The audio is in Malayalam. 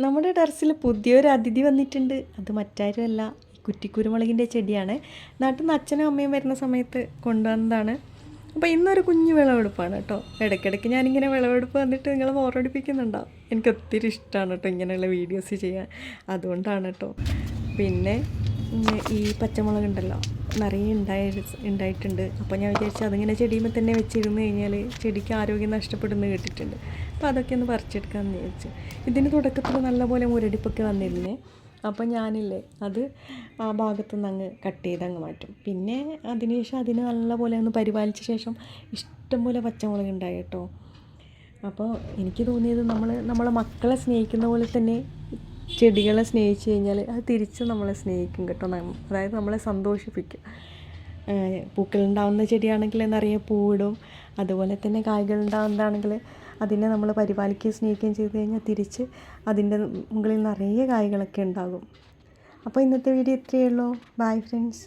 നമ്മുടെ ടെറസിൽ പുതിയൊരു അതിഥി വന്നിട്ടുണ്ട്. അത് മറ്റാരുമല്ല, ഈ കുറ്റിക്കുരുമുളകിൻ്റെ ചെടിയാണ്. നാട്ടിൽ നിന്ന് അച്ഛനും അമ്മയും വരുന്ന സമയത്ത് കൊണ്ടുവന്നതാണ്. അപ്പോൾ ഇന്നൊരു കുഞ്ഞു വിളവെടുപ്പാണ് കേട്ടോ. ഇടയ്ക്കിടയ്ക്ക് ഞാനിങ്ങനെ വിളവെടുപ്പ് വന്നിട്ട് നിങ്ങളെ ബോറടിപ്പിക്കുന്നുണ്ടാവും. എനിക്ക് ഒത്തിരി ഇഷ്ടമാണ് കേട്ടോ ഇങ്ങനെയുള്ള വീഡിയോസ് ചെയ്യാൻ, അതുകൊണ്ടാണ് കേട്ടോ. പിന്നെ ഈ പച്ചമുളക് ഉണ്ടല്ലോ, നിറയെ ഉണ്ടായിട്ടുണ്ട്. അപ്പോൾ ഞാൻ വിചാരിച്ചു അതിങ്ങനെ ചെടിയുമ്പോൾ തന്നെ വെച്ചിരുന്ന് കഴിഞ്ഞാൽ ചെടിക്ക് ആരോഗ്യം നഷ്ടപ്പെടുമെന്ന് കേട്ടിട്ടുണ്ട്. അപ്പോൾ അതൊക്കെ ഒന്ന് പറിച്ചെടുക്കാമെന്ന് വിചാരിച്ചു. ഇതിന് തുടക്കത്തിൽ നല്ലപോലെ മുരടിപ്പൊക്കെ വന്നിരുന്നേ. അപ്പോൾ ഞാനില്ലേ അത് ആ ഭാഗത്തുനിന്ന് അങ്ങ് കട്ട് ചെയ്ത് അങ്ങ് മാറ്റും. പിന്നെ അതിനുശേഷം അതിന് നല്ലപോലെ ഒന്ന് പരിപാലിച്ച ശേഷം ഇഷ്ടംപോലെ പച്ചമുളക് ഉണ്ടായി കേട്ടോ. അപ്പോൾ എനിക്ക് തോന്നിയത് നമ്മളെ മക്കളെ സ്നേഹിക്കുന്ന പോലെ തന്നെ ചെടികളെ സ്നേഹിച്ച് കഴിഞ്ഞാൽ അത് തിരിച്ച് നമ്മളെ സ്നേഹിക്കും കേട്ടോ. അതായത് നമ്മളെ സന്തോഷിപ്പിക്കും. പൂക്കളുണ്ടാവുന്ന ചെടിയാണെങ്കിൽ നിറയെ പൂവിടും. അതുപോലെ തന്നെ കായ്കളുണ്ടാവുന്നതാണെങ്കിൽ അതിനെ നമ്മൾ പരിപാലിക്കുകയും സ്നേഹിക്കുകയും ചെയ്ത് കഴിഞ്ഞാൽ തിരിച്ച് അതിൻ്റെ മുകളിൽ നിറയെ കായ്കളൊക്കെ ഉണ്ടാകും. അപ്പോൾ ഇന്നത്തെ വീഡിയോ ഇത്രയേ ഉള്ളൂ. Bye friends.